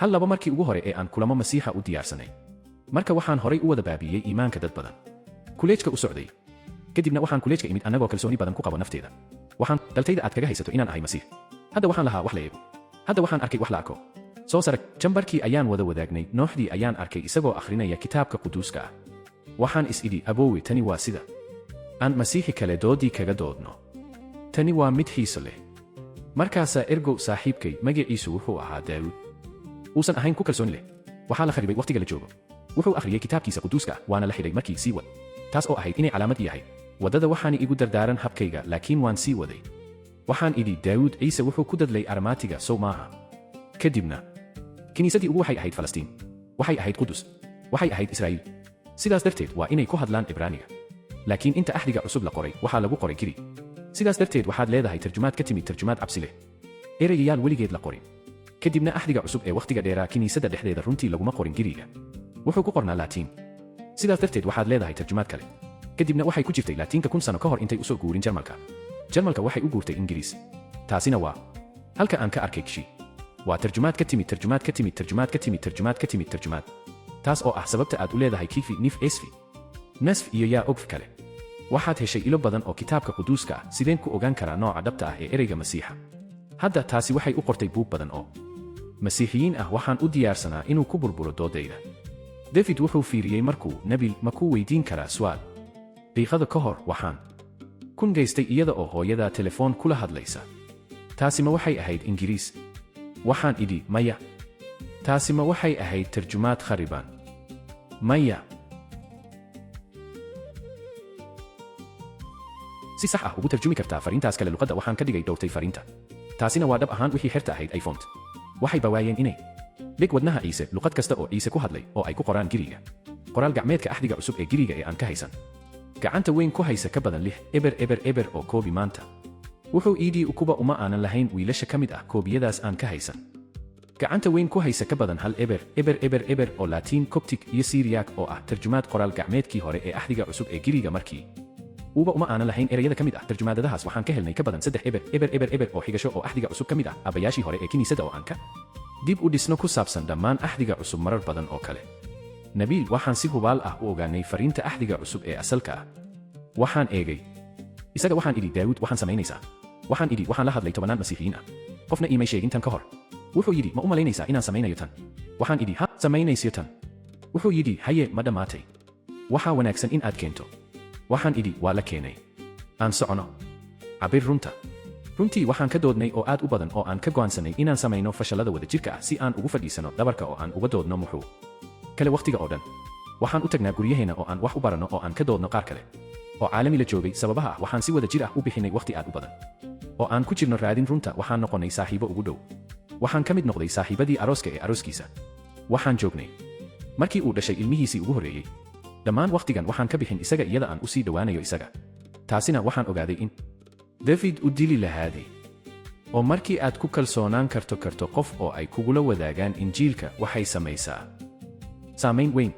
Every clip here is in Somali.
hal laba markii ugu hore ee aan kulamo masiixa u diyaarsanay marka waxaan horay u wada baabiyey iimaanka dad badan kuleejka u socday kadibna waxaan kuleejka imid annagoo kalsooni badan ku qabo nafteeda waxaan daltayda aad kaga haysato inaan ahay masiix hadda waxaan lahaa wax la eego hadda waxaan arkay wax la arko soo sarag jambarkii ayaan wada wadaagnay nooxdii ayaan arkay isagoo akhrinaya kitaabka quduuska ah waxaan is idhi aboowe tani waa sida aan masiixi kale doodii kaga doodno tani waa mid xiiso leh markaasaa ergow saaxiibkay magaciisu wuxuu ahaa daawud uusan ahayn ku kalsooni leh waxaa la kharibay wakhtiga la joogo wuxuu akhriyey kitaabkiisa quduuska waana la xidhay markii sii wad taas oo ahayd inay calaamad yahay waddada waxaani igu dardaaran habkayga laakiin waan sii waday waxaan idhi daawud ciise wuxuu ku dadlay armaatiga sow maaha kadibna kiniisadii ugu waxay ahayd falastiin waxay ahayd qudus waxay ahayd israa'iil sidaas darteed waa inay ku hadlaan cibraaniga laakiin inta axdiga cusub la qoray waxaa lagu qoray giri sidaas darteed waxaad leedahay tarjumaad ka timid tarjumaad cabsi leh erayayaal weligeed la qorin kadibna axdiga cusub ee wakhtiga dheeraa kiniisadda dhexdeeda runtii laguma qorin giriga wuxuu ku qornaa laatiin sidaas darteed waxaad leedahay tarjumaad kale kadibna waxay ku jirtay laatiinka 1000 sano ka hor intay u soo guurin jarmalka waxay u guurtay ingiriis taasina waa halka aan ka arkay kishi waa tarjumaad ka timid tarjumaad ka timid tarjumaad ka timid tarjumaad ka timid tarjumaad taas oo ah sababta aad u leedahay kifi nif esfi nasf iyo yaa ogf kale waxaad heshay ilo badan oo kitaabka quduuska ah sideen ku ogaan karaa nooca dhabta ah ee ereyga masiixa hadda taasi waxay u qortay buug badan oo masiixiyiin ah waxaan u diyaarsanaa inuu ku burburo doodayda david wuxuu fiiriyey markuu nabil ma kuu weydiin karaa su'aal daqiiqada ka hor waxaan kun gaystay iyada oo hooyadaa telefoon kula hadlaysa taasi ma waxay ahayd ingiriis waxaan idhi maya taasi ma waxay ahayd tarjumaad khariban maya si sax ah ugu tarjumi kartaa fariintaas kale luqadda waxaan ka dhigay dhowrtay fariinta taasina waa dhab ahaan wixii xerta ahayd iphone waxay bawaayeen inay dhig wadnaha ciise luqad kasta oo ciise ku hadlay oo ay ku qoraan giriga qoraal gacmeedka axdiga cusub ee giriga ee aan ka haysan gacanta weyn ku haysa ka badan 6 eber oo koobi maanta wuxuu iidii ukuba uma aanan lahayn wiilasha ka mid ah koobiyadaas aan ka haysan gacanta weyn ku haysa ka badan 1 eber oo laatiin coptic iyo syriac oo ah tarjumaad qoraal gacmeedkii hore ee axdiga cusub ee giriga markii uuba uma aanan lahayn ereyada ka mid ah tarjumaadadahaas waxaan ka helnay ka badan 3 eber oo xigasho oo axdiga cusub ka mid ah aabbayaashii hore ee kiniisadda oo aan ka dib u dhisno ku saabsan dhammaan axdiga cusub marar badan oo kale nabiil waxaan si hubaal ah u ogaanay fariinta axdiga cusub ee asalka ah waxaan eegay isaga waxaan idhi daawud waxaan samaynaysaa waxaan idhi waxaan la hadlay 10 masiixiyiin ah qofna iimay sheegin tan ka hor wuxuu yidhi ma u malaynaysaa inaan samaynayo tan waxaan idhi ha samaynaysiyo tan wuxuu yidhi haye ma dhammaatay waxaa wanaagsan in aad keento waxaan idhi waa la keenay aan socono cabir runtii waxaan ka doodnay oo aad u badan oo aan ka go'aansanay inaan samayno fashallada wadajirka ah si aan ugu fadhiisano dhabarka oo aan uga doodno muxuu kale wakhtiga oo dhan waxaan u tagnaa guryaheena oo aan wax u baranno oo aan ka doodno qaar kale oo caalami la joogay sababaha ah waxaan si wada jir ah u bixinay wakhti aad u badan oo aan ku jirno raadin runta waxaan noqonnay saaxiibo ugu dhow waxaan ka mid noqday saaxiibadii arooska ee arooskiisa waxaan joognay markii uu dhashay ilmihiisii ugu horreeyey dhammaan wakhtigan waxaan ka bixin isaga iyada aan u sii dhowaanayo isaga taasina waxaan ogaaday in david u dili lahaaday oo markii aad ku kalsoonaan karto qof oo ay kugula wadaagaan injiilka waxay samaysaa saamayn weyn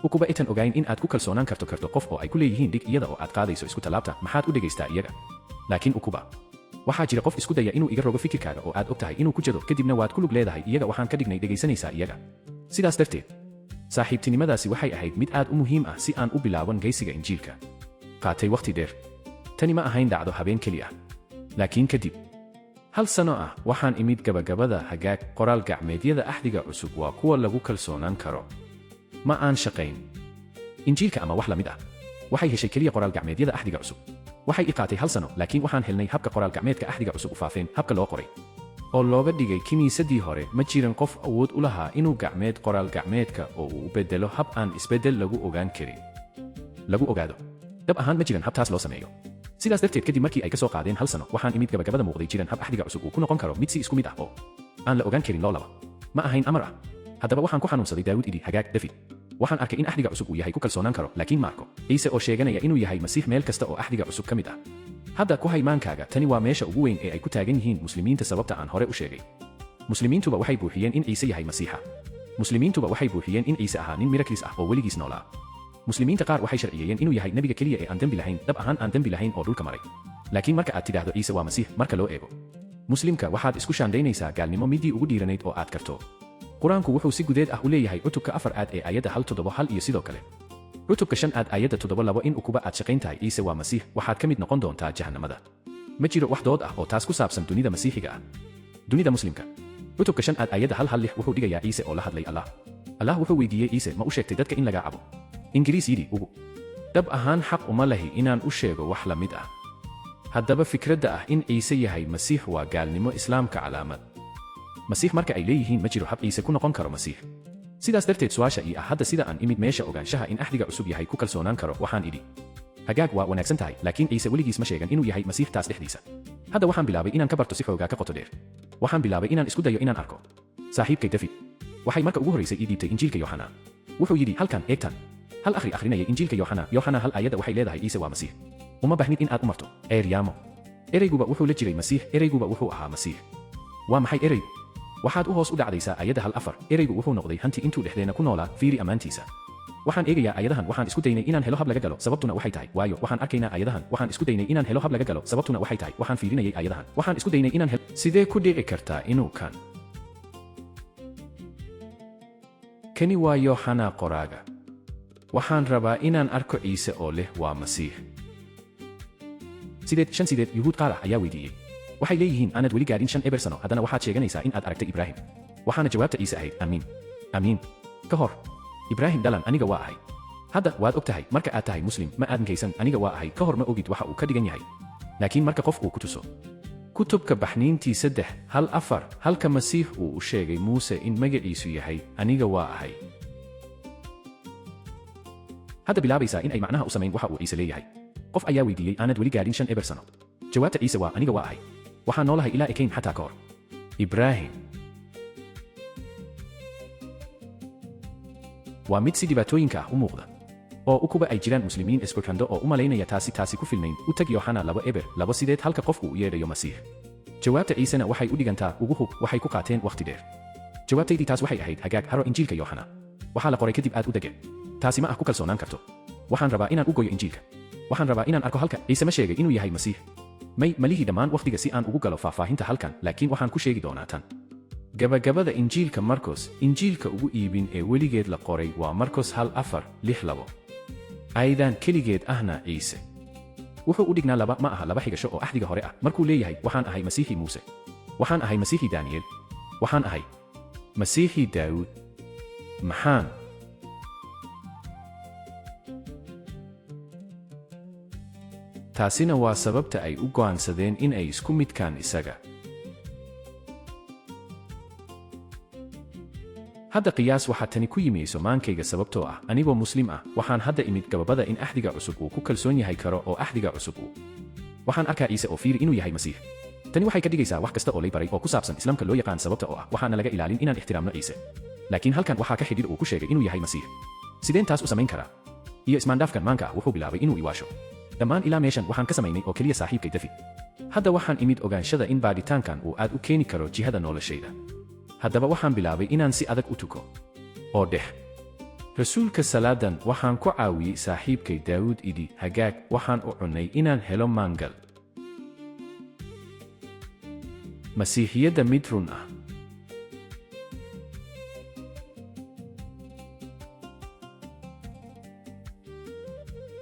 ukuba itan ogayn in aad ku kalsoonaan karto qof oo ay ku leeyihiin dhig iyada oo aad qaadayso isku tallaabta maxaad u dhegaystaa iyaga laakiin ukuba waxaa jira qof isku daya inuu iga rogo fikirkaaga oo aad og tahay inuu ku jado kadibna waad ku lug leedahay iyaga waxaan ka dhignay dhegaysanaysaa iyaga sidaas darteed saaxiibtinimadaasi waxay ahayd mid aad u muhiim ah si aan u bilaaban geysiga injiilka qaatay wakhti dheer tani ma ahayn dhacdo habeen keli ah laakiin kadib 1 sano ah waxaan imid gabagabada hagaag qoraal gacmeedyada axdiga cusub waa kuwa lagu kalsoonaan karo ma aan shaqayn injiilka ama wax la mid ah waxay heshay keliya qoraal gacmeedyada axdiga cusub waxay i qaatay 1 sano laakiin waxaan helnay habka qoraal gacmeedka axdiga cusub u faafeen habka loo qoray oo looga dhigay kiniisadii hore ma jiran qof awood u lahaa inuu gacmeed qoraal gacmeedka oo uu bedelo hab aan isbedel lagu ogaan karin lagu ogaado dhab ahaan ma jiran hab taas loo sameeyo sidaas darteed kadib markii ay ka soo qaadeen 1 sano waxaan imid gabagabada muuqday jiran hab axdiga cusub uu ku noqon karo mid si isku mid ah oo aan la ogaan karin loo laba ma ahayn amar ah haddaba waxaan ku xanuunsaday daawud idhi hagaag david waxaan arkay in axdiga cusub uu yahay ku kalsoonaan karo laakiin ma arko ciise oo sheeganaya inuu yahay masiix meel kasta oo axdiga cusub ka mid ah hadda ku haymaankaaga tani waa meesha ugu weyn ee ay ku taagan yihiin muslimiinta sababta aan hore u sheegay muslimiintuba waxay buuxiyeen in ciise yahay masiixa muslimiintuba waxay buuxiyeen in ciise ahaa nin miraklis ah oo weligiis noolaa muslimiinta qaar waxay sharciyeeyeen inuu yahay nebiga keliya ee aan dembi lahayn dhab ahaan aan dembi lahayn oo dhulka maray laakiin marka aad tidhaahdo ciise waa masiix marka loo eego muslimka waxaad isku shaandaynaysaa gaalnimo midii ugu dhiiranayd oo aad karto quraanku wuxuu si gudeed ah u leeyahay cutubka 4 aad ee aayadda 1:7 iyo sidoo kale cutubka 5 aad aayadda 7 in ukuba aad shaqayntahay ciise waa masiix waxaad ka mid noqon doontaa jahannamada ma jiro wax dood ah oo taas ku saabsan dunida masiixiga ah dunida muslimka cutubka 5 aad aayadda 1:6 wuxuu dhigayaa ciise oo la hadlay allah wuxuu weydiiyey ciise ma u sheegtay dadka in laga cabo ingiriis yidhi ugu dab ahaan xaq uma lahi inaan u sheego wax la mid ah haddaba fikradda ah in ciise yahay masiix waa gaalnimo islaamka calaamad masiix marka ay leeyihiin ma jiro hab ciise ku noqon karo masiix sidaas darteed su'aasha ii ah hadda sida aan imid meesha ogaanshaha in axdiga cusub yahay ku kalsoonaan karo waxaan idhi hagaag waa wanaagsan tahay laakiin ciise weligiis ma sheegan inuu yahay masiix taas dhexdiisa hadda waxaan bilaabay inaan ka barto si xoogaa ka qoto dheer waxaan bilaabay inaan isku dayo inaan arko saaxiibkay David waxay marka ugu horeysay ii dhiibtay injiilka Yohana wuxuu yidhi halkan eegtan hal akhrinaya injiilka Yohana hal aayadda waxay leedahay ciise waa masiix uma baahnid in aad u marto eryaamo ereyguba wuxuu la jiray masiix ereyguba wuxuu ahaa masiix waa maxay ereygu waxaad u hoos u dhacdaysaa aayadda 1:4 ereygu wuxuu noqday hanti intuu dhexdeena ku noolaa fiiri ammaantiisa waxaan eegayaa aayadahan waxaan isku daynay inaan helo hab laga galo sababtuna waxay tahay waayo waxaan arkaynaa aayadahan waxaan isku daynay inaan helo hab laga galo sababtuna waxay tahay waxaan fiirinayay aayadahan waxaan isku daynay inaan helo sidee ku dhici kartaa inuu kani waa Yohana qoraaga waxaan rabaa inaan arko ciise oo leh waa masiix sideed yuhuud qaar ah ayaa weydiiyey waxay leeyihiin aanad weli gaadhin 5 eber sano haddana waxaad sheeganaysaa in aad aragtay Ibraahim waxaana jawaabta ciise ahayd amiin ka hor Ibraahim dhalan aniga waa ahay hadda waad og tahay marka aad tahay muslim ma aadan kaysan aniga waa ahay ka hor ma ogid waxa uu ka dhigan yahay laakiin marka qof uu ku tuso kutubka baxniintii 3:1-4 halka masiix uu u sheegay muuse in magaciisu yahay aniga waa ahay hadda bilaabaysaa in ay macnaha u samayn waxa uu ciise leeyahay qof ayaa weydiiyey aanad weli gaadhin 5 eber sano jawaabta ciise waa aniga waa ahay waxaan noolahay ilaa ekayn xataa ka hor Ibraahim waa mid si dhibaatooyinka ah u muuqda oo ukuba ay jiraan muslimiin isku-xidho oo u malaynaya taasi ku filnayn u tag Yohana 2:2 halka qofku uu yeedhayo masiix jawaabta ciisena waxay u dhigantaa ugu hub waxay ku qaateen waqti dheer jawaabtaydii taas waxay ahayd hagaag haro injiilka Yohana waxaa la qoray kadib aad u dege taasi ma ah ku kalsoonaan karto waxaan rabaa inaan u goyo injiilka waxaan rabaa inaan arko halka ciise ma sheegay inuu yahay masiix malihii dhammaan waqtiga si aan ugu galo faahfaahinta halkan laakiin waxaan ku sheegi doonaa tan gabagabada injiilka Markos injiilka ugu iibin ee weligeed la qoray waa Markos 1:4-6 aydan keligeed ahna ciise wuxuu u dhignaa laba ma aha laba xigasho oo axdiga hore ah markuu leeyahay waxaan ahay masiixii muuse waxaan ahay masiixii Daniel waxaan ahay masiixii Daawud maxaan taasina waa sababta ay u go'aansadeen in ay isku midkaan isaga hadda qiyaas waxaa tani ku yimi Soomaankayga sababtoo ah anigoo muslim ah waxaan hadda imid gababada in axdiga cusub uu ku kalsoon yahay karo oo axdiga cusub waxaan arkaa ciise oo fiiri inuu yahay masiix tani waxay ka dhigaysaa wax kasta oo lay baray oo ku saabsan islaamka loo yaqaan sababta oo ah waxaana laga ilaalin inaan ixtiraamno ciise laakiin halkan waxaa ka xidhiidh uu ku sheegay inuu yahay masiix sideen taas u samayn karaa iyo ismaandhaafkan maanka ah wuxuu bilaabay inuu iwaasho dhammaan ilaa meeshan waxaan ka samaynay oo keliya saaxiibkay David hadda waxaan imid ogaanshada in baadhitaankan uu aad u keeni karo jihada noloshayda haddaba waxaan bilaabay inaan si adag u tuko oo rasuulka salaadan waxaan ku caawiyey saaxiibkay Daawud idhi hagaag waxaan u cunnay inaan helo maangal masiixiyadda mid run ah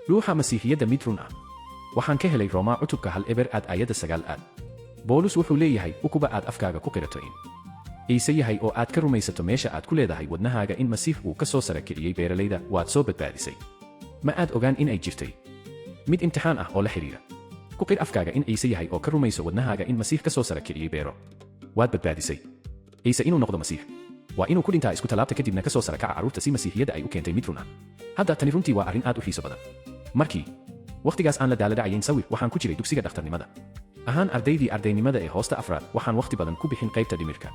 ruuxa masiixiyadda mid run ah waxaan ka helay Roma cutubka 1 aayadda 9 Boolus wuxuu leeyahay ukuba aad afkaaga ku qirato in ciise yahay oo aad ka rumaysato meesha aad ku leedahay wadnahaaga in masiix uu ka soo sara kiciyey beeralayda waad soo badbaadisay ma aad ogaan in ay jirtay mid imtixaan ah oo la xiriira ku qir afkaaga in ciise yahay oo ka rumayso wadnahaaga in masiix ka soo sara kiciyey beero waad badbaadisay ciise inuu noqdo masiix waa inuu ku dhintaa isku talaabta kadibna ka soo sara kaca carruurta si masiixiyadda ay u keentay mid run ah hadda tani runtii waa arrin aad u xiiso badan markii waqtigaas aan la daaladacayn sawir waxaan ku jiray dugsiga dhakhtarnimada ahaan ardaydii ardaynimada ee hoosta afraad waxaan waqti badan ku bixin qaybta dhimirka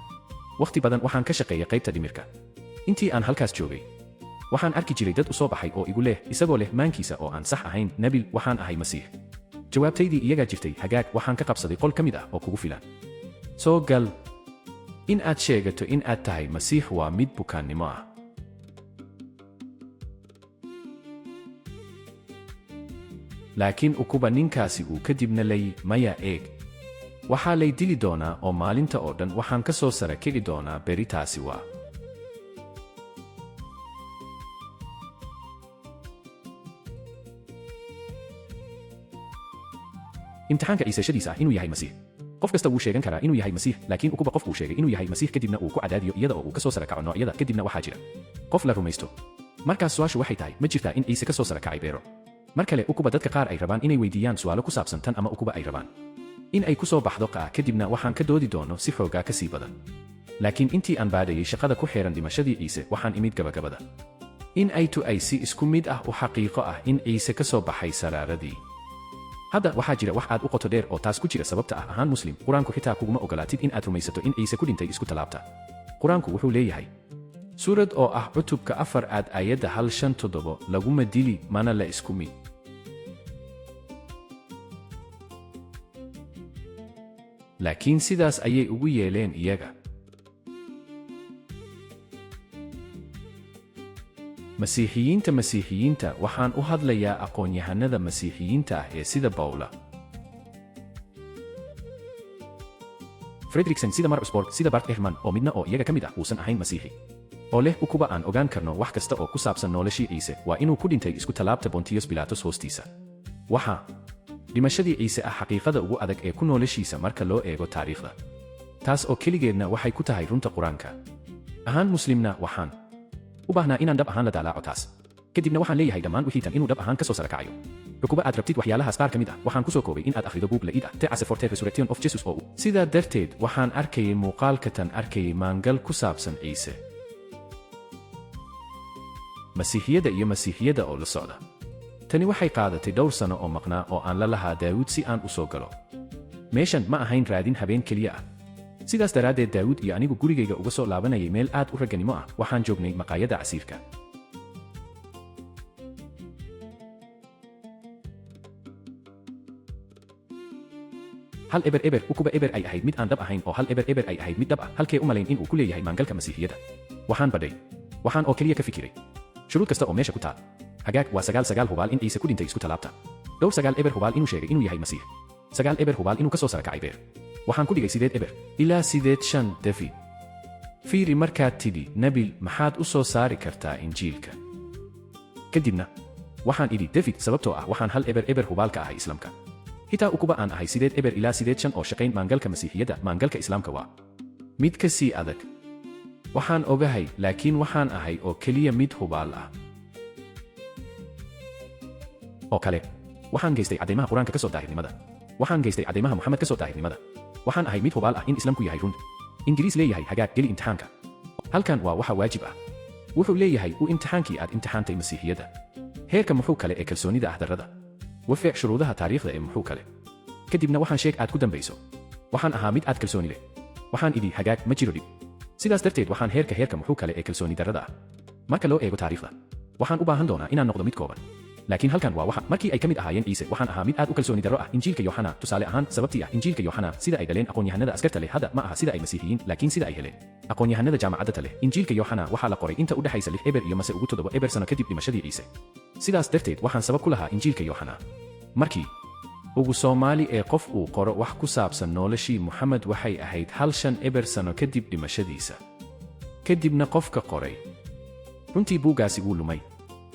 waqti badan waxaan ka shaqeeyay qaybta dhimirka intii aan halkaas joogay waxaan arki jiray dad u soo baxay oo igu leh isagoo leh maankiisa oo aan sax ahayn nabil waxaan ahay masiix jawaabtaydii iyagaa jirtay hagaag waxaan ka qabsaday qol ka mid ah oo kugu filan soo gal in aad sheegato in aad tahay masiix waa mid bukaannimo ah laakiin ukuba ninkaasi uu kadibna lay maya eeg waxaa lay dili doonaa oo maalinta oo dhan waxaan ka soo sara kici doonaa beritaasi waa imtixaanka ciisashadiisa ah inuu yahay masiix qof kasta wuu sheegan karaa inuu yahay masiix laakiin ukuba qof uu sheegay inuu yahay masiix kadibna uu ku cadaadiyo iyada oo uu ka soo sara kaco noocyada kadibna waxaa jira qof la rumaysto markaas su'aashu waxay tahay ma jirtaa in ciise ka soo sara kacay beero mar kale ukuba dadka qaar ay rabaan inay weydiiyaan su'aalo ku saabsan tan ama ukuba ay rabaan in ay ku soo baxdo qa'a kadibna waxaan ka doodi doono si xoogaa ka sii badan laakiin intii aan baadhayay shaqada ku xeeran dhimashadii ciise waxaan imid gabagabada in aytu ay si isku mid ah u xaqiiqo ah in ciise ka soo baxay saraaradii hadda waxaa jira wax aad u qoto dheer oo taas ku jira sababta ah ahaan muslim qur-aanku xitaa kuguma ogolaatid in aad rumaysato in ciise ku dhintay isku talaabta qur-aanku wuxuu leeyahay suurad oo ah cutubka 4 aad aayadda 157 laguma dili mana la isku mid laakiin sidaas ayay ugu yeeleen iyaga masiixiyiinta waxaan u hadlayaa aqoon-yahanada masiixiyiinta ah ee sida Bawla Fredrickson sida Mark Osborne sida Bart Ehrman oo midna oo iyaga ka mid ah uusan ahayn masiixi oo leh ukuba aan ogaan karno wax kasta oo ku saabsan noloshii ciise waa inuu ku dhintay isku talaabta Pontius Pilatus hoostiisa waxa dhimashadii ciise ah xaqiiqada ugu adag ee ku noloshiisa marka loo eego taariikhda taas oo keligeedna waxay ku tahay runta qur-aanka ahaan muslimna waxaan u baahnaa inaan dhab ahaan la daalaaco taas kadibna waxaan leeyahay dhammaan wixii tan inuu dhab ahaan ka soo sara kacayo ukuba aad rabtid waxyaalahaas qaar ka mid ah waxaan ku soo koobay in aad akhrido buug la id ah te Forte Resurrection of Jesus oo sidaa darteed waxaan arkayay muuqaalka tan arkayay maangal ku saabsan ciise masiixiyada iyo masiixiyada oo la socda tani waxay qaadatay dhowr sano oo maqnaa oo aan la lahaa Daawud si aan u soo galo meeshan ma ahayn raadin habeen keliya ah sidaas daraaddeed Daawud iyo anigu gurigayga uga soo laabanayay meel aad u ragganimo ah waxaan joognay maqaayadda casiirka hal eber ukuba eber ay ahayd mid aan dhab ahayn oo hal eber ay ahayd mid dhab ah halkee u malayn in uu ku leeyahay maangalka masiixiyada waxaan badhay waxaan oo keliya ka fikiray shuruud kasta oo meesha ku taal hagaag waa 9 hubaal in ciise ku dhintay isku talaabta dhowr 9 eber hubaal inuu sheegay inuu yahay masiix 9 eber hubaal inuu ka soo sara kacay beer waxaan ku dhigay 8 eber ilaa 5 David fiiri markaad tidhi nabil maxaad u soo saari kartaa injiilka kadibna waxaan idhi David sababtoo ah waxaan hal eber hubaalka ahay islaamka xitaa ukuba aan ahay 8 eber ilaa 5 oo shaqayn maangalka masiixiyada maangalka islaamka waa mid ka sii adag waxaan ogahay laakiin waxaan ahay oo keliya mid hubaal ah oo kale waxaan geystay cadeymaha qur-aanka ka soo daahirnimada waxaan geystay cadeymaha Muxamed ka soo daahirnimada waxaan ahay mid hubaal ah in islaamku yahay run ingiriis leeyahay hagaag geli imtixaanka halkan waa waxa waajib ah wuxuu leeyahay u imtixaankii aad imtixaantay masiixiyada heerka muxuu kale ee kalsoonida ah darrada wafiic shuruudaha taariikhda ee muxuu kale kadibna waxaan sheeg aad ku dambayso waxaan ahaa mid aad kalsooni leh waxaan idhi hagaag ma jiro dhib sidaas darteed waxaan heerka muxuu kale ee kalsooni darrada ah marka loo eego taariikhda waxaan u baahan doonaa inaan noqdo mid kooban laakiin halkan waa waxa markii ay ka mid ahaayeen ciise waxaan ahaa mid aad u kalsooni darro ah injiilka Yohana tusaale ahaan sababtii ah injiilka Yohana sida ay dhaleen aqoon-yahanada askarta leh hadda ma aha sida ay masiixiyiin laakiin sida ay heleen aqoon-yahanada jaamacadda leh injiilka Yohana waxaa la qoray inta u dhaxaysa 6 eber iyo mase ugu 7 eber sano kadib dhimashadii ciise sidaas darteed waxaan sabab ku lahaa injiilka Yohana markii ugu Soomaali ee qof uu qoro wax ku saabsan noloshii Muxamed waxay ahayd 5 eber sano kadib dhimashadiisa kadibna qofka qoray runtii buugaasi wuu lumay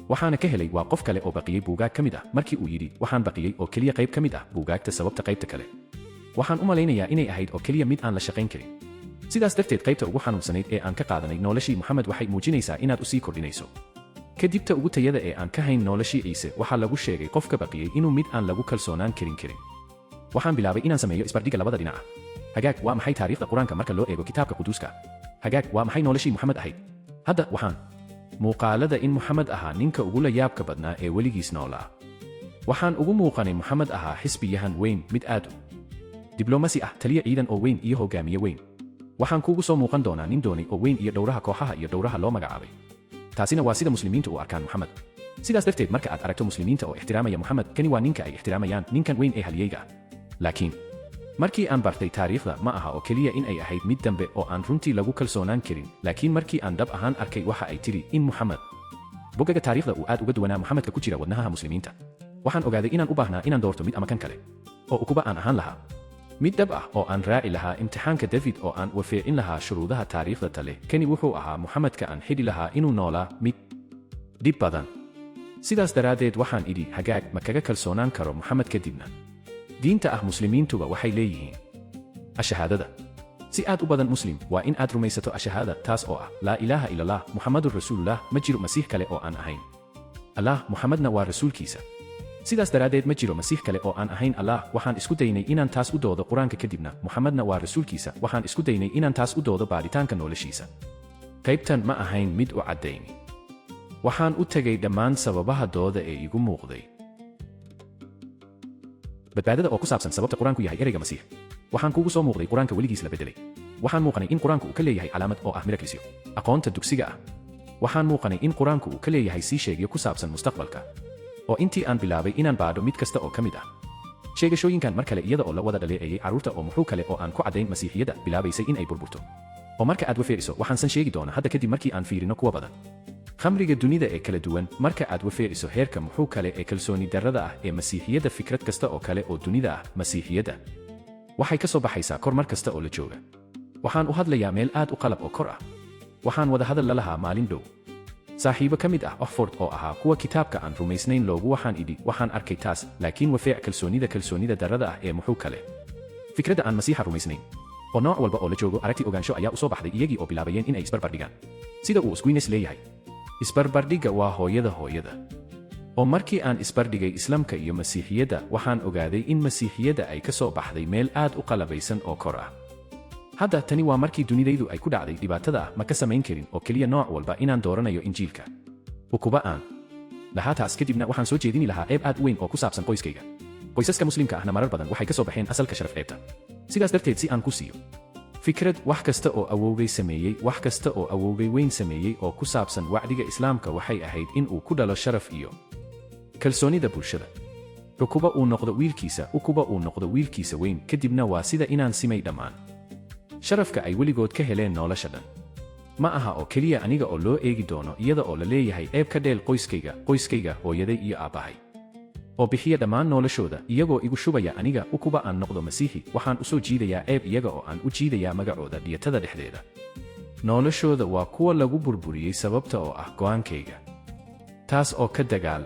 waxaana ka helay waa qof kale oo baqiyay buugaag ka mid ah markii uu yidhi waxaan baqiyay oo keliya qayb ka mid ah buugaagta sababta qaybta kale waxaan u malaynayaa inay ahayd oo keliya mid aan la shaqayn karin sidaas darteed qaybta ugu xanuunsanayd ee aan ka qaadanay noloshii Muxamed waxay muujinaysaa inaad u sii kordhinayso kadibta ugu tayada ee aan ka hayn noloshii ciise waxaa lagu sheegay qofka baqiyay inuu mid aan lagu kalsoonaan karin waxaan bilaabay inaan sameeyo isbardhigga labada dhinac ah hagaag waa maxay taariikhda qur-aanka marka loo eego kitaabka quduuska hagaag waa maxay noloshii Muxamed ahayd hadda waxaan muuqaalada in Muxamed ahaa ninka ugu la yaabka badnaa ee weligiis noolaa waxaan ugu muuqanay Muxamed ahaa xisbiyahan weyn mid aad u dibloomasi ah taliya ciidan oo weyn iyo hogaamiye weyn waxaan kuugu soo muuqan doonaa nin doonay oo weyn iyo dhowraha kooxaha iyo dhowraha loo magacaabay taasina waa sida muslimiintu u arkaan Muxamed sidaas darteed marka aad aragto muslimiinta oo ixtiraamaya Muxamed kani waa ninka ay ixtiraamayaan ninkan weyn ee halyeyga ah laakiin markii aan bartay taariikhda ma aha oo keliya in ay ahayd mid dambe oo aan runtii lagu kalsoonaan karin laakiin markii aan dhab ahaan arkay waxa ay tiri in Muxamed bogaga taariikhda uu aad uga duwanaa Muxamedka ku jira wadnaha muslimiinta waxaan ogaaday inaan u baahnaa inaan doorto mid ama kan kale oo ukuba aan ahaan lahaa mid dhab ah oo aan raaci lahaa imtixaanka David oo aan waafaqin lahaa shuruudaha taariikhda tale kani wuxuu ahaa Muxamedka aan xidhi lahaa inuu noolaa mid dhib badan sidaas daraaddeed waxaan idhi hagaag ma kaga kalsoonaan karo Muxamed kadibna diinta ah muslimiintuba waxay leeyihiin ashahaadada si aad u badan muslim waa in aad rumaysato ashahaada taas oo ah laa ilaaha ila allah muxammadun rasuulullah ma jiro masiix kale oo aan ahayn allah muxammadna waa rasuulkiisa sidaas daraaddeed ma jiro masiix kale oo aan ahayn allah waxaan isku daynay inaan taas u doodo qur-aanka kadibna muxammadna waa rasuulkiisa waxaan isku daynay inaan taas u doodo baaritaanka noloshiisa qaybtan ma ahayn mid u caddayni waxaan u tegay dhammaan sababaha dooda ee igu muuqday badbaadada oo ku saabsan sababta qur-aanku yahay ereyga masiix waxaan kuugu soo muuqday qur-aanka weligiis la beddelay waxaan muuqanay in qur-aanku uu ka leeyahay calaamad oo ah miraklisyo aqoonta dugsiga ah waxaan muuqanay in qur-aanku uu ka leeyahay sii sheegyo ku saabsan mustaqbalka oo intii aan bilaabay inaan baadho mid kasta oo ka mid ah sheegashooyinkan mar kale iyada oo la wada dhaleeceeyey carruurta oo muxuu kale oo aan ku caddayn masiixiyadda bilaabaysay in ay burburto oo marka aad wafeeriso waxaan san sheegi doonaa hadda kadib markii aan fiirino kuwa badan khamriga dunida ee kala duwan marka aad wafeeriso heerka muxuu kale ee kalsooni darrada ah ee masiixiyadda fikrad kasta oo kale oo dunida ah masiixiyadda waxay ka soo baxaysaa kor mar kasta oo la jooga waxaan u hadlayaa meel aad u qalab oo kor ah waxaan wada hadal la lahaa maalin dhow saaxiibo ka mid ah Oxford oo ahaa kuwa kitaabka aan rumaysnayn loogu waxaan idhi waxaan arkay taas laakiin wafeec kalsoonida darrada ah ee muxuu kale fikradda aan masiixa rumaysnayn oo nooc walba oo la joogo aragti ogaansho ayaa u soo baxday iyagii oo bilaabayeen in ay isbarbardhigaan sida uu Squenes leeyahay isbarbardhigga waa hooyada oo markii aan isbardhigay islaamka iyo masiixiyadda waxaan ogaaday in masiixiyadda ay ka soo baxday meel aad u qalabaysan oo kor ah hadda tani waa markii dunidaydu ay ku dhacday dhibaatada ah ma ka samayn karin oo keliya nooc walba inaan dooranayo injiilka ukuba aan lahaa taas kadibna waxaan soo jeedini lahaa ceeb aad u weyn oo ku saabsan qoyskayga qoysaska muslimka ahna marar badan waxay ka soo baxeen asalka sharaf ceebta sidaas darteed si aan ku siiyo fikrad wax kasta oo awowgay sameeyey wax kasta oo awowgay weyn sameeyey oo ku saabsan wacdiga islaamka waxay ahayd in uu ku dhalo sharaf iyo kalsoonida bulshada ukuba uu noqdo wiilkiisa weyn kadibna waa sida inaan simay dhammaan sharafka ay weligood ka heleen nolosha dhan ma aha oo keliya aniga oo loo eegi doono iyada oo la leeyahay ceeb ka dheel qoyskayga hooyaday iyo aabbahay oo bixiya dhammaan noloshooda iyagoo igu shubaya aniga ukuba aan noqdo masiixi waxaan u soo jiidayaa ceeb iyaga oo aan u jiidayaa magacooda dhiyatada dhexdeeda noloshooda waa kuwa lagu burburiyey sababta oo ah go'aankayga taas oo ka dagaal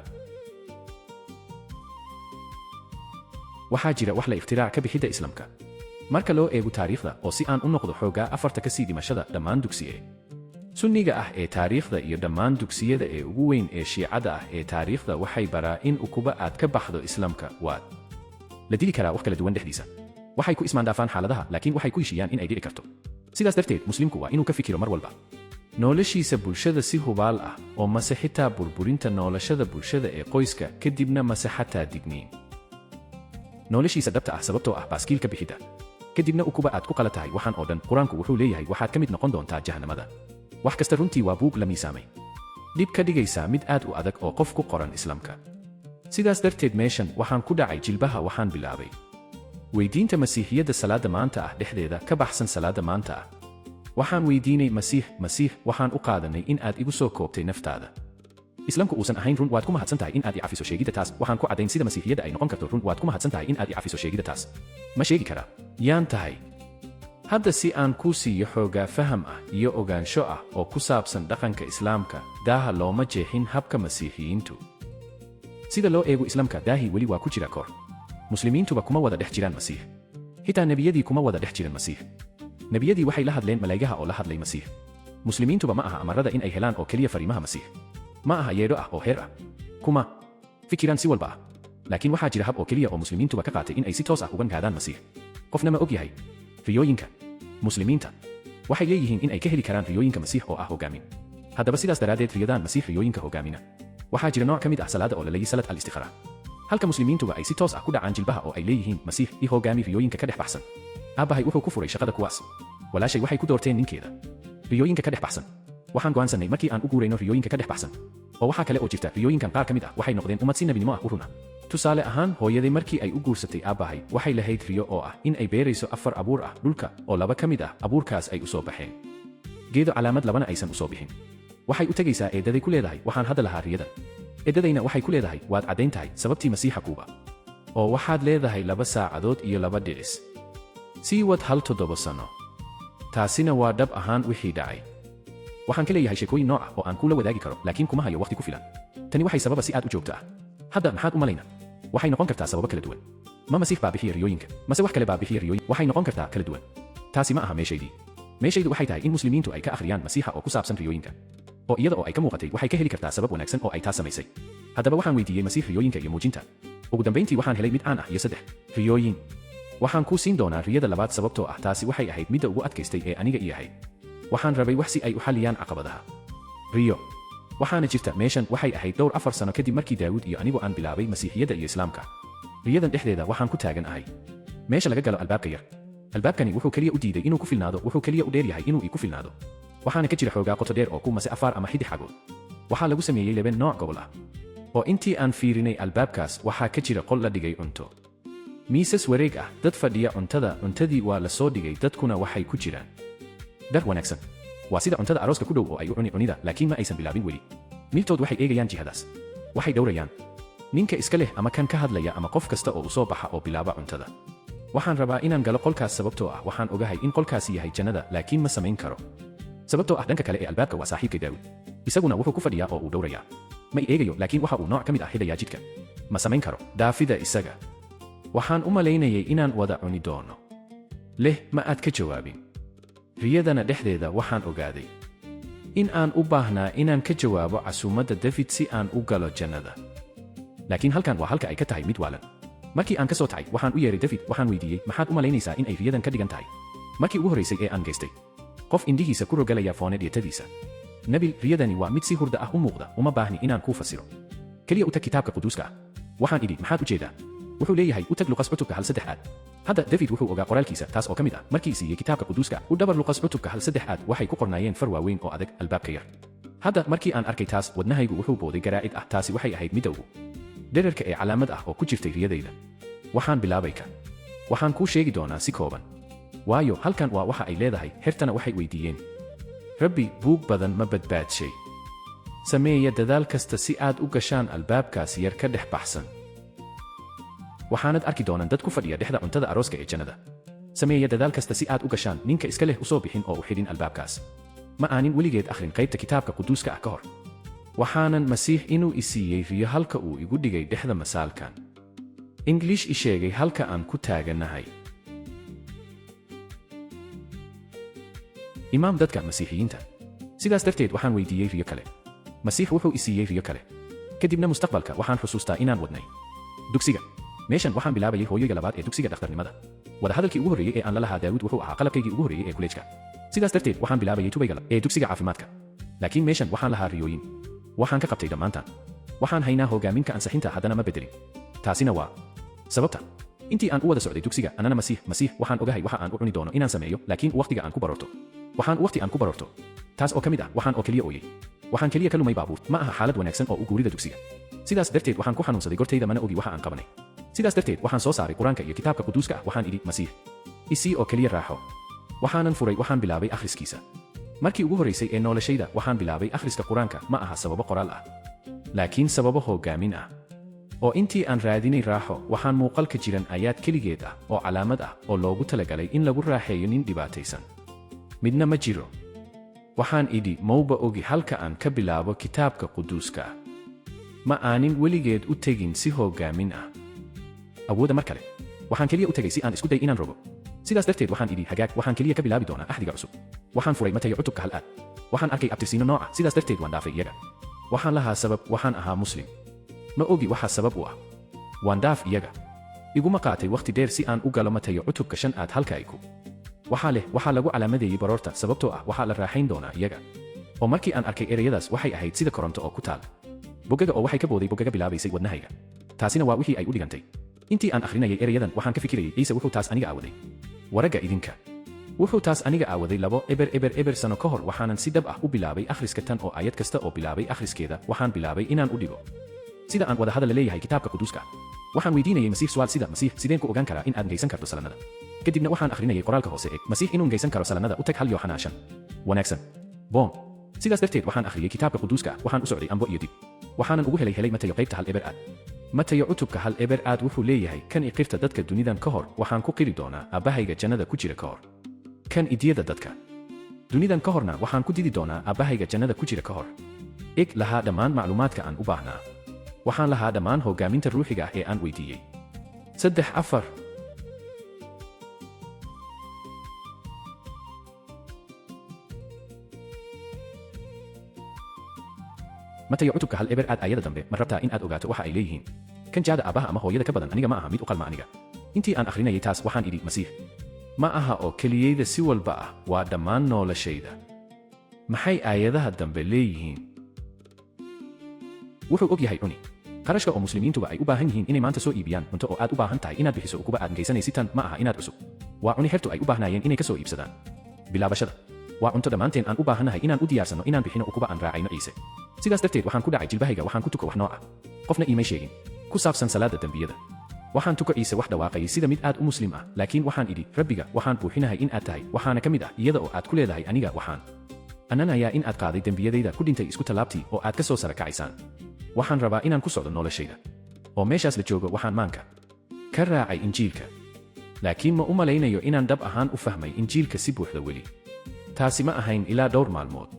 waxaa jira wax la ikhtirac ka bixidda islaamka marka loo eego taariikhda oo si aan u noqdo xoogaa afarta ka sii dhimashada dhammaan dugsiye sunniga ah ee taariikhda iyo dhammaan dugsiyada ee ugu weyn ee shiicada ah ee taariikhda waxay baraa in ukuba aad ka baxdo islaamka waad la dili karaa wax kala duwan dhexdiisa waxay ku ismaandhaafaan xaaladaha laakiin waxay ku heshiiyaan in ay dhici karto sidaas darteed muslimku waa inuu ka fikiro mar walba noloshiisa bulshada si hubaal ah oo mase xitaa burburinta noloshada bulshada ee qoyska kadibna mase xataa digniin noloshiisa dhabta ah sababtoo ah baaskiilka bixidda kadibna ukuba aad ku qala tahay waxaan oo dhan qur-aanku wuxuu leeyahay waxaad ka mid noqon doontaa jahannamada wax kasta runtii waa buug la miisaamay dhib ka dhigaysaa mid aad u adag oo qof ku qoran islaamka sidaas darteed meeshan waxaan ku dhacay jilbaha waxaan bilaabay weydiinta masiixiyadda salaada maanta ah dhexdeeda ka baxsan salaada maanta ah waxaan weydiinay masiix waxaan u qaadanay in aad igu soo koobtay naftaada islaamku uusan ahayn run waad ku mahadsan tahay in aad i cafiso sheegidda taas waxaan ku caddayn sida masiixiyadda ay noqon karto run waad ku mahadsan tahay in aad i cafiso sheegidda taas ma sheegi karaa yaan tahay hadda si aan kuu siiyo xoogaa faham ah iyo ogaansho ah oo ku saabsan dhaqanka islaamka daaha looma jeexin habka masiixiyiintu sida loo eego islaamka daahii weli waa ku jira kor muslimiintuba kuma wada dhex jiraan masiix xitaa nebiyadii kuma wada dhex jiran masiix nebiyadii waxay la hadleen malaa'igaha oo la hadlay masiix muslimiintuba ma aha amarada in ay helaan oo keliya fariimaha masiix ma aha yeedho ah oo heer ah kuma fikiraan si walba ah laakiin waxaa jira hab oo keliya oo muslimiintuba ka qaatay in ay si toos ah uga gaadhaan masiix qofna ma og yahay riyooyinka muslimiinta waxay leeyihiin in ay ka heli karaan riyooyinka masiix oo ah hogaamin haddaba sidaas daraaddeed riyadaan masiix riyooyinka hogaamina waxaa jira nooc ka mid ah salaada oo la leeyahay salad al-istikhara halka muslimiintuba ay si toos ah ku dhacaan jilbaha oo ay leeyihiin masiix i hogaami riyooyinka ka dhex baxsan aabbahay wuxuu ku furay shaqada kuwaas walaashay waxay ku doorteen ninkeeda riyooyinka ka dhex baxsan waxaan go'aansannay markii aan u guurayno riyooyinka ka dhex baxsan oo waxaa kale oo jirta riyooyinkan qaar ka mid ah waxay noqdeen ummad si nebinimo ah u runa tusaale ahaan hooyaday markii ay u guursatay aabbahay waxay lahayd riyo oo ah in ay beerayso 4 abuur ah dhulka oo 2 ka mid ah abuurkaas ay u soo baxeen geedo calaamad 2na aysan u soo bixin waxay u tegaysaa eedaday ku leedahay waxaan hadda lahaa riyadan eedadayna waxay ku leedahay waad caddayn tahay sababtii masiixa kuuba oo waxaad leedahay 2 saacadood iyo 2 dhicis sii wad hal 7 sano taasina waa dhab ahaan wixii dhacay waxaan ka leeyahay sheekooyin nooc ah oo aan kula wadaagi karo laakiin kuma hayo waqti ku filan tani waxay sababa si aad u joogto ah hadda maxaad u malayna waxay noqon kartaa sababo kala duwan ma masiix baa bixiya riyooyinka mase wax kale baa bixiya riyooyin waxay noqon kartaa kala duwan taasi ma aha meeshaydu waxay tahay in muslimiintu ay ka akhriyaan masiixa oo ku saabsan riyooyinka oo iyada oo ay ka muuqatay waxay ka heli kartaa sabab wanaagsan oo ay taas samaysay haddaba waxaan weydiiyey masiix riyooyinka iyo muujinta ugu dambayntii waxaan helay mid caan ah iyo 3 riyooyin waxaan kuu siin doonaa riyada labaad sababtoo ah taasi waxay ahayd midda ugu adkaystay ee aniga ii ahayd waxaan rabay wax si ay u xalliyaan caqabadaha riyo waxaana jirta meeshan waxay ahayd dhowr 4 sano kadib markii daawud iyo anigu aan bilaabay masiixiyadda iyo islaamka riyadan dhexdeeda waxaan ku taagan ahay meesha laga galo albaabka yar albaabkani wuxuu kaliya u diiday inuu ku filnaado wuxuu kaliya u dheer yahay inuu ku filnaado waxaana ka jira xoogaa qoto dheer oo ku mase afaar ama xidhi xagood waxaa lagu sameeyey 2 nooc gobol ah oo intii aan fiirinay albaabkaas waxaa ka jira qol la dhigay cunto miisas wareeg ah dad fadhiya cuntadii waa la soo dhigay dadkuna waxay ku jiraan dhar wanaagsan waa sida cuntada arooska ku dhow oo ay u cunida laakiin ma aysan bilaabin weli miltood waxay eegayaan jihadaas waxay dhowrayaan ninka iska leh ama kan ka hadlaya ama qof kasta oo u soo baxa oo bilaaba cuntada waxaan rabaa inaan galo qolkaas sababtoo ah waxaan ogahay in qolkaasi yahay jannada laakiin ma samayn karo sababtoo ah dhanka kale ee albaabka waa saaxiibkay daawud isaguna wuxuu ku fadhiyaa oo uu dhowrayaa ma i eegayo laakiin waxa uu nooc ka mid ah xidhayaa jidhka ma samayn karo dhaafida isaga waxaan u malaynayay inaan wada cuni doono leh ma aad ka jawaabin riyadana dhexdeeda waxaan ogaaday in aan u baahnaa inaan ka jawaabo casuumadda David si aan u galo jannada laakiin halkan waa halka ay ka tahay mid waalan markii aan ka soo tacay waxaan u yeeray David waxaan weydiiyey maxaad u malaynaysaa in ay riyadan ka dhigan tahay markii ugu horreysay ee aan geystay qof indhihiisa ku rogalaya foonedhyatadiisa nabil riyadani waa mid si hurda ah u muuqda uma baahni inaan kuu fasiro keliya u tag kitaabka quduuska ah waxaan idhi maxaad u jeedaa wuxuu leeyahay u tag luqas cutubka 1-3 hadda David wuxuu ogaa qoraalkiisa taas oo ka mid ah markii siiyey kitaabka quduuska u dhabar luqas cutubka 1-3 waxay ku qornaayeen far waaweyn oo adag albaabka yar hadda markii aan arkay taas wadnahaygu wuxuu booday garaacid ah taasi waxay ahayd midda ugu dhererka ee calaamad ah oo ku jirtay riyadayda waxaan bilaabay waxaan kuu sheegi doonaa si kooban waayo halkan waa waxa ay leedahay hertana waxay weydiiyeen rabbi buug badan ma badbaadshay sameeya dadaal kasta si aad u gashaan albaabkaas yar ka dhex baxsan waxaanad arki doonaan dad ku fadhiya dhexda cuntada arooska ee jannada sameeya dadaal kasta si aad u gashaan ninka iska leh u soo bixin oo u xidhin albaabkaas ma aanin weligeed akhrin qaybta kitaabka quduuska ah ka hor waxaanan masiix inuu i siiyey riyo halka uu igu dhigay dhexda masaalkan English i sheegay halka aan ku taaganahay imaam dadka masiixiyiinta sidaas darteed waxaan weydiiyey riyo kale masiix wuxuu i siiyey riyo kale kadibna mustaqbalka waxaan xusuustaa inaan wadnay dugsiga meeshan waxaan bilaabayay hooyayga labaad ee dugsiga dhakhtarnimada wadahadalkii ugu horreeyey ee aan la lahaa daawud wuxuu ahaa qalabkaygii ugu horreeyey ee kuleejka sidaas darteed waxaan bilaabayay tubayga ee dugsiga caafimaadka laakiin meeshan waxaan lahaa riyooyin waxaan ka qabtay dhammaantan waxaan haynaa hogaaminka ansixinta haddana ma bedelin taasina waa sababta intii aan u wada socday dugsiga anana masiix waxaan ogahay waxa aan u cuni doono inaan sameeyo laakiin waqtiga aan ku barorto waxaan waqti aan ku barorto taas oo ka mid ah waxaan oo keliya ooyey waxaan keliya ka lumay baabuur ma aha xaalad wanaagsan oo u guurida dugsiga sidaas darteed waxaan ku xanuunsaday gortayda mana ogi waxa aan qabanay sidaas darteed waxaan soo saaray quraanka iyo kitaabka quduuska ah waxaan idhi masiix isii oo keliya raaxo waxaanan furay waxaan bilaabay akhriskiisa markii ugu horreysay ee noloshayda waxaan bilaabay akhriska quraanka ma aha sababo qoraal ah laakiin sababo hogaamin ah oo intii aan raadinay raaxo waxaan muuqaalka jiran ayaad keligeed ah oo calaamad ah oo loogu talagalay in lagu raaxeeyo nin dhibaataysan midna ma jiro waxaan idhi mawba ogi halka aan ka bilaabo kitaabka quduuska ah ma aanin weligeed u tegin si hogaamin ah awoodda mar kale waxaan keliya u tegay si aan isku day inaan rogo sidaas darteed waxaan idhi hagaag waxaan keliya ka bilaabi doonaa axdiga cusub waxaan furay matayo cutubka 1 waxaan arkay abtirsiino nooca sidaas darteed waan dhaafay iyaga waxaan lahaa sabab waxaan ahaa muslim ma ogi waxa sabab u ah waan dhaaf iyaga iguma qaatay waqti dheer si aan u galo matayo cutubka 5 halka ay ku waxaa lagu calaamadeeyey baroorta sababtoo ah waxaa la raaxayn doonaa iyaga oo markii aan arkay ereyadaas waxay ahayd sida koronto oo ku taal bogaga oo waxay ka booday bogaga bilaabaysay wadnahayga taasina waa wixii ay u dhigantay intii aan akhrinayay erayadan waxaan ka fikirayay ciise wuxuu taas aniga aawaday waragga idinka wuxuu taas aniga aawaday 2 eber sano ka hor waxaanan si dhab ah u bilaabay akhriska tan oo aayad kasta oo bilaabay akhriskeeda waxaan bilaabay inaan u dhigo sida aan wada hadal leeyahay kitaabka quduuska waxaan weydiinayay masiix su'aal sida masiix sideen ku ogaan karaa in aad geysan karto salanada kadibna waxaan akhrinayay qoraalka hoose ee masiix inuu geysan karo salanada u tag 1 Yooxanaa 5 wanaagsan boom sidaas darteed waxaan akhriyay kitaabka quduuska waxaan u socday ambo iyo dib waxaanan ugu helay matayo qaybta 1 eber aad matayo cutubka 1 eber aad wuxuu leeyahay kan iqirta dadka dunidan ka hor waxaan ku qiri doonaa aabahayga jannada ku jira ka hor kan idiyada dadka dunidan ka horna waxaan ku didi doonaa aabahayga jannada ku jira ka hor ig lahaa dhammaan macluumaadka aan u baahnaa waxaan lahaa dhammaan hogaaminta ruuxiga ah ee aan weydiiyey saddex afar matayo cutubka hal eber aad aayada dambe ma rabtaa in aad ogaato waxa ay leeyihiin kan jaada aabaha ama hooyada ka badan aniga ma aha mid u qalma aniga intii aan akhrinayay taas waxaan idhi masiix ma aha oo keliyeyda si walba ah waa dhammaan noloshayda maxay aayadaha dambe leeyihiin wuxuu og yahay cuni qarashka oo muslimiintuba ay u baahan yihiin inay maanta soo iibiyaan cunto oo aad u baahan tahay inaad bixiso ukuba aad geysanaysid tan ma aha inaad cusub waa cuni xertu ay u baahnayeen inay ka soo iibsadaan bilaabashada waa cunto dhammaanteen aan u baahannahay inaan u diyaarsanno inaan bixino ukuba aan raacayno ciise sidaas darteed waxaan ku dhacay jilbahayga waxaan ku tuko wax nooca qofna iimay sheegin ku saabsan salaada dembiyada waxaan tuko ciise wax dhawaaqayay sida mid aad u muslim ah laakiin waxaan idhi rabbiga waxaan buuxinahay in aad tahay waxaana ka mid ah iyada oo aad ku leedahay aniga waxaan annanayaa in aad qaaday dembiyadayda ku dhintay isku tallaabtii oo aad ka soo sara kacaysaan waxaan rabaa inaan ku socdo noloshayda oo meeshaas la joogo waxaan maanka ka raacay injiilka laakiin ma u malaynayo inaan dhab ahaan u fahmay injiilka si buuxda weli taasi ma ahayn ilaa dhowr maalmood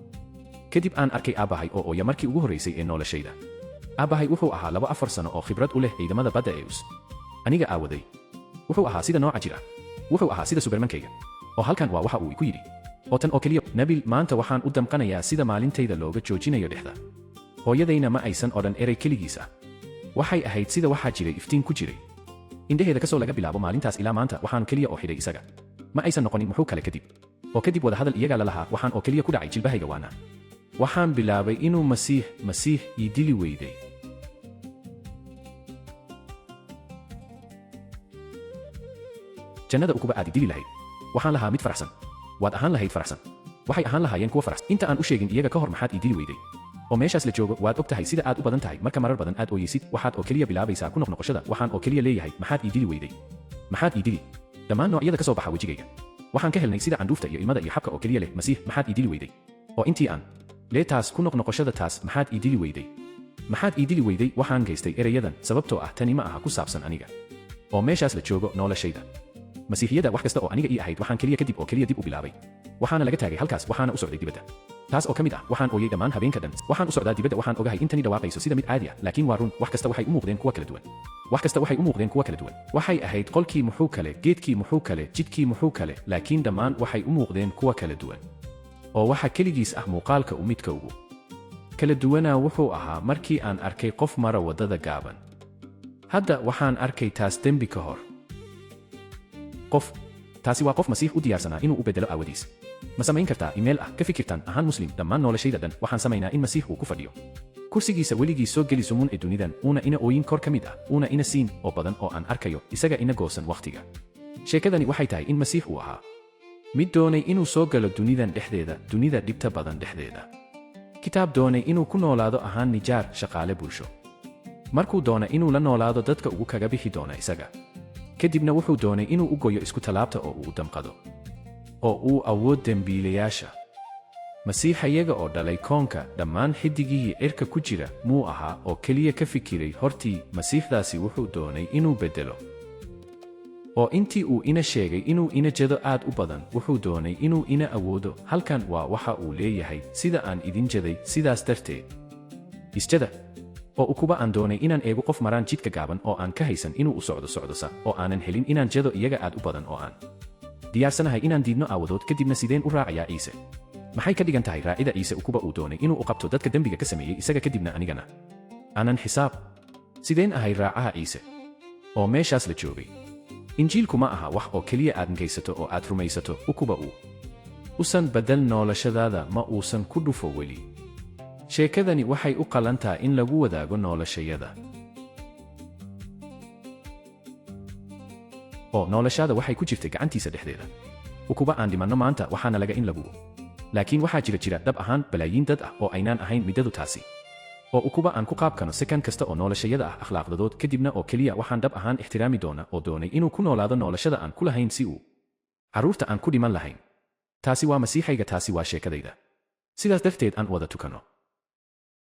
kadib aan arkay aabbahay oo ooya markii ugu horraysay ee noloshayda aabbahay wuxuu ahaa 4 sano oo khibrad u leh ciidamada badda eus aniga aawaday wuxuu ahaa sida nooca jira wuxuu ahaa sida subermankayga oo halkan waa waxa uu iku yidhi oo tan oo keliya nabil maanta waxaan u damqanayaa sida maalintayda looga joojinayo dhexda hooyadayna ma aysan odhan erey keligiis ah waxay ahayd sida waxaa jiray iftiin ku jiray indhaheeda ka soo laga bilaabo maalintaas ilaa maanta waxaanu keliya oo xidhay isaga ma aysan noqonin muxuu kale kadib oo kadib wadahadal iyagaa la lahaa waxaan oo keliya ku dhacay jilbahayga waana waxaan bilaabay inuu masiix ii dili weyday jannada ukuba aad dili lahayd waxaan lahaa mid faraxsan waad ahaan lahayd faraxsan waxay ahaan lahaayeen kuwa faraxsan inta aan u sheegin iyaga ka hor maxaad ii dili weyday oo meeshaas la joogo waad og tahay sida aad u badan tahay marka marar badan aad ooyeysid waxaad oo keliya bilaabaysaa ku noqnoqoshada waxaan oo keliya leeyahay maxaad ii dili weyday maxaad ii dili dhammaan noocyada ka soo baxa wejigayga waxaan ka helnay sida candhuufta iyo ilmada iyo xabka oo keliya leh masiix maxaad ii dili weyday oo intii aan leetaas ku noqnoqoshada taas maxaad ii dili weyday maxaad ii dili weyday waxaan gaystay erayadan sababtoo ah tani ma aha ku saabsan aniga oo meeshaas la joogo noloshayda masiixiyada wax kasta oo aniga ii ahayd waxaan keliya kadib oo keliya dib u bilaabay waxaana laga taagay halkaas waxaana u socday dibadda taas oo ka mid ah waxaan ooyey dhammaan habeenka dhan waxaan u socdaa dibadda waxaan ogahay in tani dhawaaqayso sida mid caadi ah laakiin waa run wax kasta waxay u muuqdeen kuwa kala duwan wax kasta waxay u muuqdeen kuwa kala duwan waxay ahayd qolkii muxuu kale geedkii muxuu kale jidkii muxuu kale laakiin dhammaan waxay u muuqdeen kuwa kala duwan oo waxa keligiis ah muuqaalka u midka ugu kala duwanaa wuxuu ahaa markii aan arkay qof mara waddada gaaban hadda waxaan arkay taas dembi ka hor taasi waa qof masiix u diyaarsanaa inuu u beddelo aawadiis ma samayn kartaa iimeel ah ka fikirtan ahaan muslim dhammaan noloshayda dhan waxaan samaynaa in masiix uu ku fadhiyo kursigiisa weligii soo geli sumuun ee dunidan uuna ina ooyin kor ka mid ah uuna ina siin oo badan oo aan arkayo isaga ina goosan wakhtiga sheekadani waxay tahay in masiix uu ahaa mid doonay inuu soo galo dunidan dhexdeeda dunida dhibta badan dhexdeeda kitaab doonay inuu ku noolaado ahaan nijaar shaqaale bulsho markuu doona inuu la noolaado dadka ugu kaga bixi doona isaga kadibna wuxuu doonay inuu u goyo isku tallaabta oo uu damqado oo uu awood dembiilayaasha masiixayaga oo dhalay koonka dhammaan xiddigihii cirka ku jira muu ahaa oo keliya ka fikiray hortii masiixdaasi wuxuu doonay inuu beddelo oo intii uu ina sheegay inuu ina jado aad u badan wuxuu doonay inuu ina awoodo halkan waa waxa uu leeyahay sida aan idin jaday sidaas darteed isjada oo ukuba aan doonay inaan eego qof maraan jidka gaaban oo aan ka haysan inuu u socdosa oo aanan helin inaan jado iyaga aad u badan oo aan diyaarsanahay inaan diidno aawadood kadibna sideen u raacayaa ciise maxay ka dhigan tahay raacida ciise ukuba uu doonay inuu u qabto dadka dembiga ka sameeyey isaga kadibna anigana aanan xisaab sideen ahay raacaha ciise oo meeshaas la joogay injiilku ma aha wax oo keliya aad geysato oo aad rumaysato ukuba usan beddel noloshadaada ma uusan ku dhufo weli sheekadani waxay u qalantaa in lagu wadaago noloshayada oo noloshaada waxay ku jirtay gacantiisa dhexdeeda ukuba aan dhimanno maanta waxaana laga in lagu laakiin waxaa jira dhab ahaan balaayiin dad ah oo aynaan ahayn middadu taasi oo ukuba aan ku qaabkano sekan kasta oo noloshayada ah akhlaaqdadood kadibna oo keliya waxaan dhab ahaan ixtiraami doona oo doonay inuu ku noolaado noloshada aan ku lahayn si uu carruurta aan ku dhiman lahayn taasi waa masiixayga taasi waa sheekadayda sidaas darteed aan wada tukano